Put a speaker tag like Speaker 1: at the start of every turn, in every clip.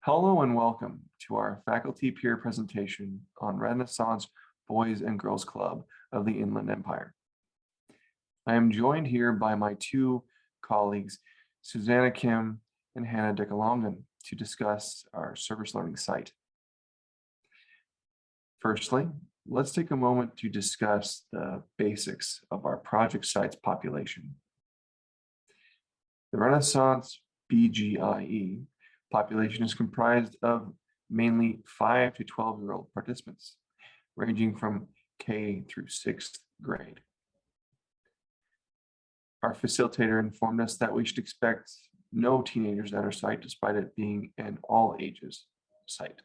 Speaker 1: Hello and welcome to our faculty peer presentation on Renaissance Boys and Girls Club of the Inland Empire. I am joined here by my two colleagues, Susanna Kim and Hannah Dekalongan, to discuss our service learning site. Firstly, let's take a moment to discuss the basics of our project site's population. The Renaissance BGIE population is comprised of mainly 5 to 12-year-old participants, ranging from K through 6th grade. Our facilitator informed us that we should expect no teenagers at our site, despite it being an all ages site.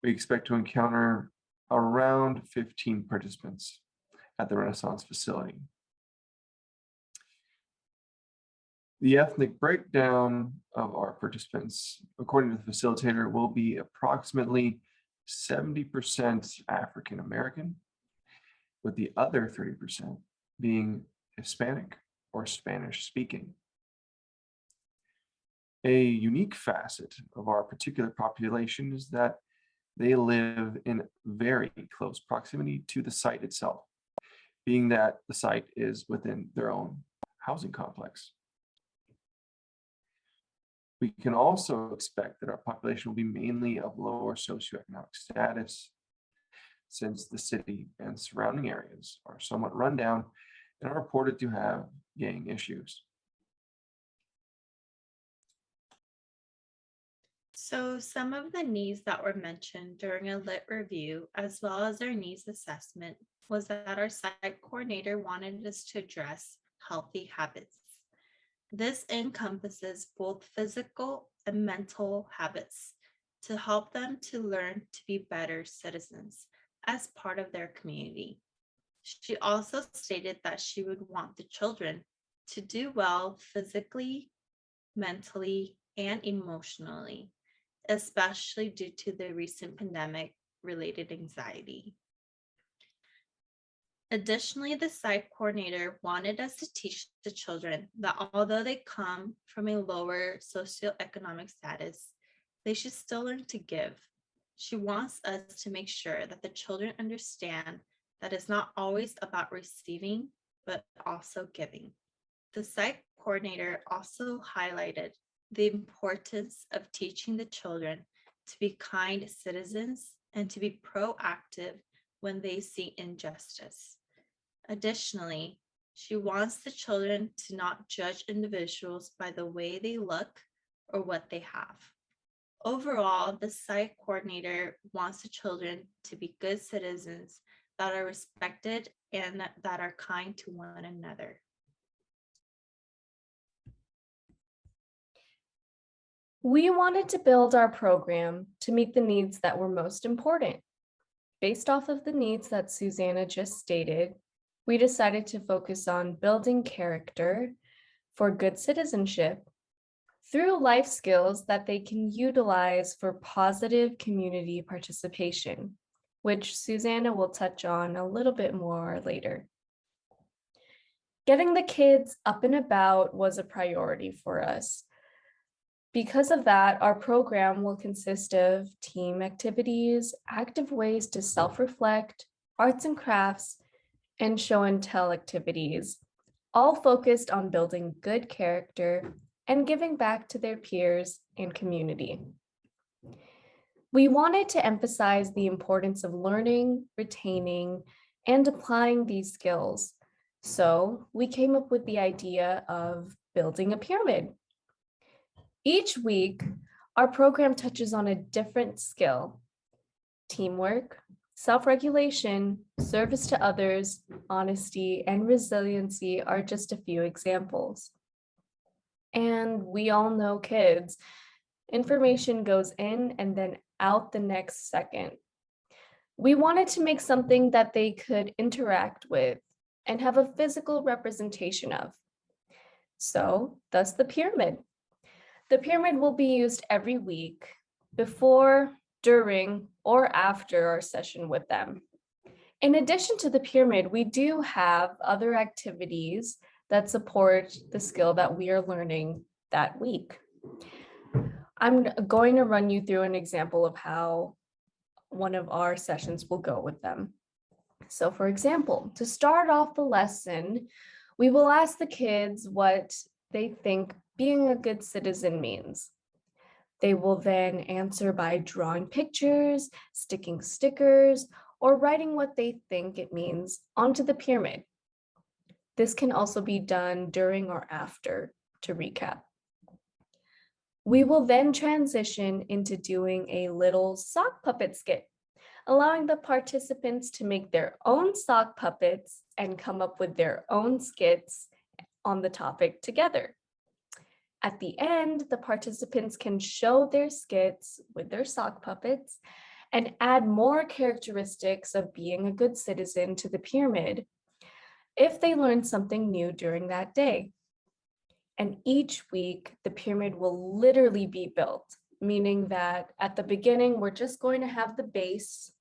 Speaker 1: We expect to encounter around 15 participants at the Renaissance facility. The ethnic breakdown of our participants, according to the facilitator, will be approximately 70% African American, with the other 30% being Hispanic or Spanish speaking. A unique facet of our particular population is that they live in very close proximity to the site itself, being that the site is within their own housing complex. We can also expect that our population will be mainly of lower socioeconomic status, since the city and surrounding areas are somewhat rundown and are reported to have gang issues.
Speaker 2: So some of the needs that were mentioned during a lit review, as well as our needs assessment, was that our site coordinator wanted us to address healthy habits. This encompasses both physical and mental habits to help them to learn to be better citizens as part of their community. She also stated that she would want the children to do well physically, mentally, and emotionally, especially due to the recent pandemic-related anxiety. Additionally, the site coordinator wanted us to teach the children that although they come from a lower socioeconomic status, they should still learn to give. She wants us to make sure that the children understand that it's not always about receiving, but also giving. The site coordinator also highlighted the importance of teaching the children to be kind citizens and to be proactive when they see injustice. Additionally, she wants the children to not judge individuals by the way they look or what they have. Overall, the site coordinator wants the children to be good citizens that are respected and that are kind to one another.
Speaker 3: We wanted to build our program to meet the needs that were most important. Based off of the needs that Susanna just stated, we decided to focus on building character for good citizenship through life skills that they can utilize for positive community participation, which Susanna will touch on a little bit more later. Getting the kids up and about was a priority for us. Because of that, our program will consist of team activities, active ways to self-reflect, arts and crafts, and show and tell activities, all focused on building good character and giving back to their peers and community. We wanted to emphasize the importance of learning, retaining, and applying these skills. So we came up with the idea of building a pyramid. Each week, our program touches on a different skill: teamwork, self-regulation, service to others, honesty, and resiliency are just a few examples. And we all know kids. Information goes in and then out the next second. We wanted to make something that they could interact with and have a physical representation of. So, thus the pyramid. The pyramid will be used every week before, during, or after our session with them. In addition to the pyramid, we do have other activities that support the skill that we are learning that week. I'm going to run you through an example of how one of our sessions will go with them. So for example, to start off the lesson, we will ask the kids what they think being a good citizen means. They will then answer by drawing pictures, sticking stickers, or writing what they think it means onto the pyramid. This can also be done during or after to recap. We will then transition into doing a little sock puppet skit, allowing the participants to make their own sock puppets and come up with their own skits on the topic together. At the end, the participants can show their skits with their sock puppets and add more characteristics of being a good citizen to the pyramid if they learned something new during that day. And each week, the pyramid will literally be built, meaning that at the beginning, we're just going to have the base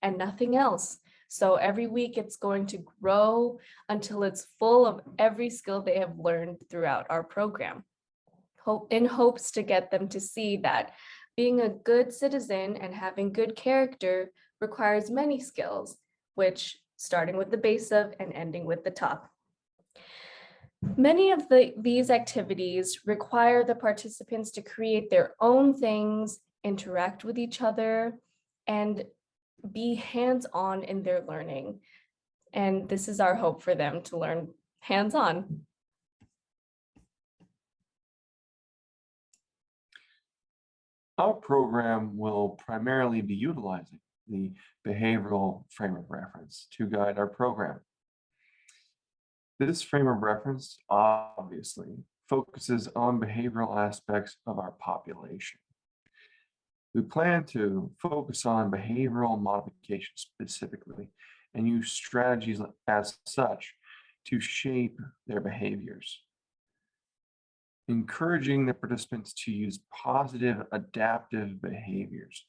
Speaker 3: and nothing else. So every week it's going to grow until it's full of every skill they have learned throughout our program, in hopes to get them to see that being a good citizen and having good character requires many skills, which starting with the base of and ending with the top. Many of these activities require the participants to create their own things, interact with each other, and be hands-on in their learning. And this is our hope for them to learn hands-on.
Speaker 1: Our program will primarily be utilizing the behavioral frame of reference to guide our program. This frame of reference obviously focuses on behavioral aspects of our population. We plan to focus on behavioral modification specifically and use strategies as such to shape their behaviors. Encouraging the participants to use positive adaptive behaviors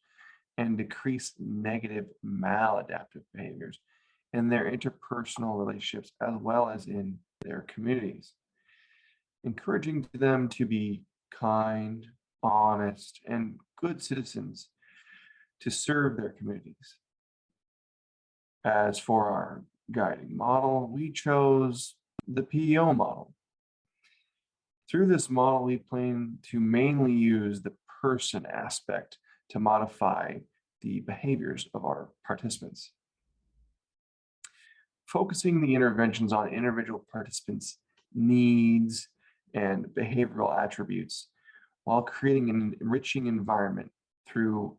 Speaker 1: and decrease negative maladaptive behaviors in their interpersonal relationships as well as in their communities. Encouraging them to be kind, honest, and good citizens to serve their communities. As for our guiding model, we chose the PEO model. Through this model, we plan to mainly use the person aspect to modify the behaviors of our participants. Focusing the interventions on individual participants' needs and behavioral attributes while creating an enriching environment through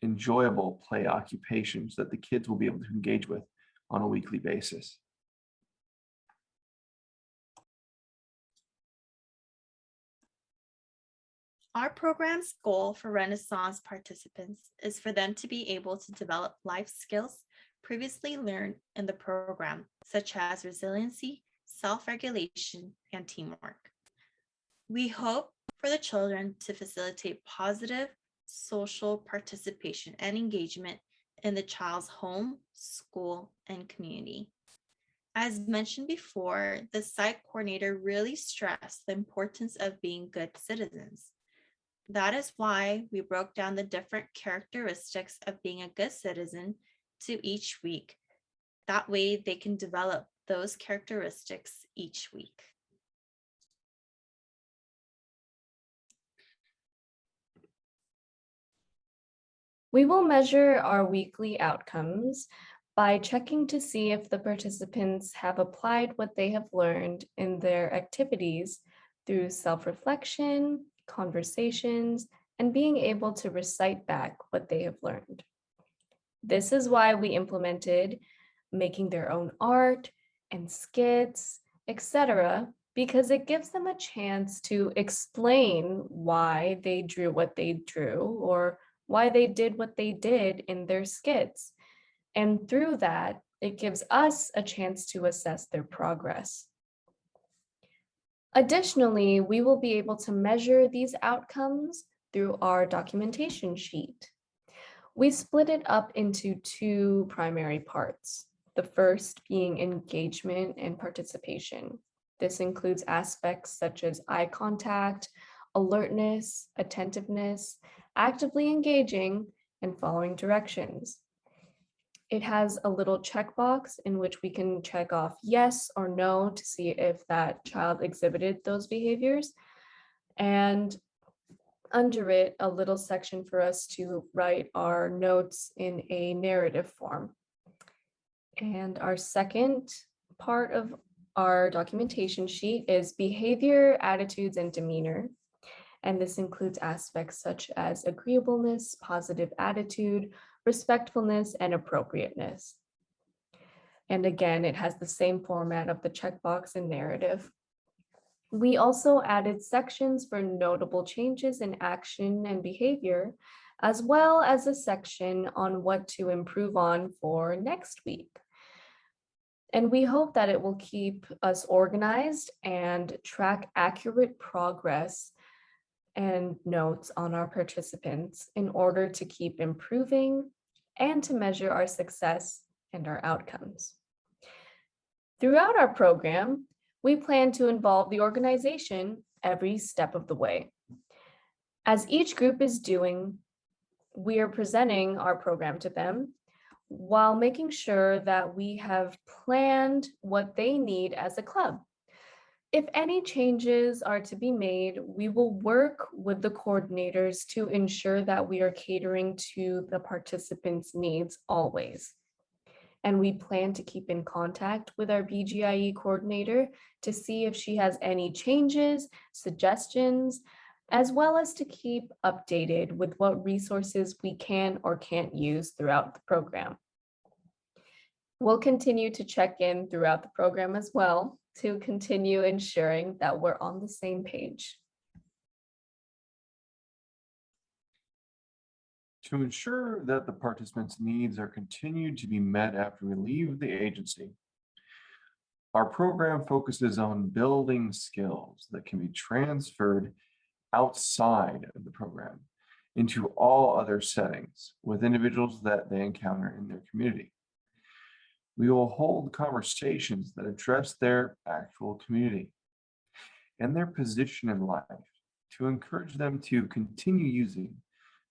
Speaker 1: enjoyable play occupations that the kids will be able to engage with on a weekly basis.
Speaker 2: Our program's goal for Renaissance participants is for them to be able to develop life skills previously learned in the program, such as resiliency, self-regulation, and teamwork. We hope for the children to facilitate positive social participation and engagement in the child's home, school, and community. As mentioned before, the site coordinator really stressed the importance of being good citizens. That is why we broke down the different characteristics of being a good citizen to each week. That way they can develop those characteristics each week.
Speaker 3: We will measure our weekly outcomes by checking to see if the participants have applied what they have learned in their activities through self-reflection, conversations, and being able to recite back what they have learned. This is why we implemented making their own art and skits, etc., because it gives them a chance to explain why they drew what they drew or why they did what they did in their skits. And through that, it gives us a chance to assess their progress. Additionally, we will be able to measure these outcomes through our documentation sheet. We split it up into two primary parts. The first being engagement and participation. This includes aspects such as eye contact, alertness, attentiveness, actively engaging, and following directions. It has a little checkbox in which we can check off yes or no to see if that child exhibited those behaviors. And under it, a little section for us to write our notes in a narrative form. And our second part of our documentation sheet is behavior, attitudes, and demeanor. And this includes aspects such as agreeableness, positive attitude, respectfulness, and appropriateness. And again, it has the same format of the checkbox and narrative. We also added sections for notable changes in action and behavior, as well as a section on what to improve on for next week. And we hope that it will keep us organized and track accurate progress and notes on our participants in order to keep improving and to measure our success and our outcomes. Throughout our program, we plan to involve the organization every step of the way. As each group is doing, we are presenting our program to them while making sure that we have planned what they need as a club. If any changes are to be made, we will work with the coordinators to ensure that we are catering to the participants' needs always. And we plan to keep in contact with our BGIE coordinator to see if she has any changes, suggestions, as well as to keep updated with what resources we can or can't use throughout the program. We'll continue to check in throughout the program as well to continue ensuring that we're on the same page.
Speaker 1: To ensure that the participants' needs are continued to be met after we leave the agency, our program focuses on building skills that can be transferred outside of the program into all other settings with individuals that they encounter in their community. We will hold conversations that address their actual community and their position in life to encourage them to continue using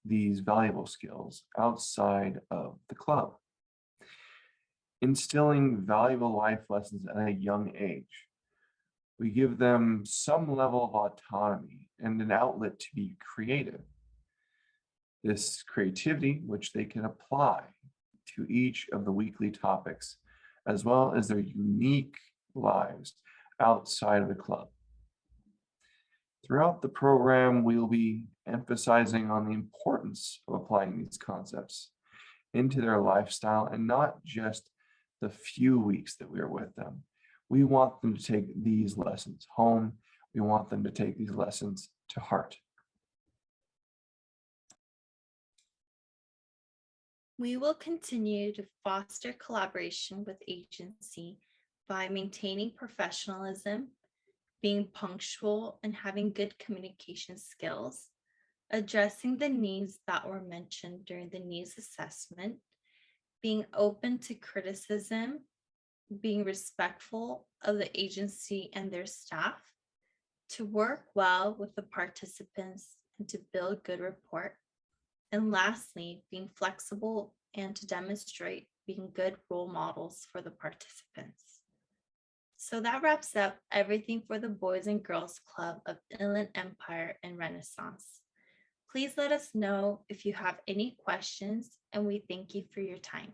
Speaker 1: these valuable skills outside of the club. Instilling valuable life lessons at a young age. We give them some level of autonomy and an outlet to be creative. This creativity, which they can apply to each of the weekly topics, as well as their unique lives outside of the club. Throughout the program, we'll be emphasizing on the importance of applying these concepts into their lifestyle and not just the few weeks that we are with them. We want them to take these lessons home. We want them to take these lessons to heart.
Speaker 2: We will continue to foster collaboration with agency by maintaining professionalism, being punctual, and having good communication skills, addressing the needs that were mentioned during the needs assessment, being open to criticism, being respectful of the agency and their staff, to work well with the participants and to build good rapport. And lastly, being flexible and to demonstrate being good role models for the participants. So that wraps up everything for the Boys and Girls Club of Inland Empire and Renaissance. Please let us know if you have any questions, and we thank you for your time.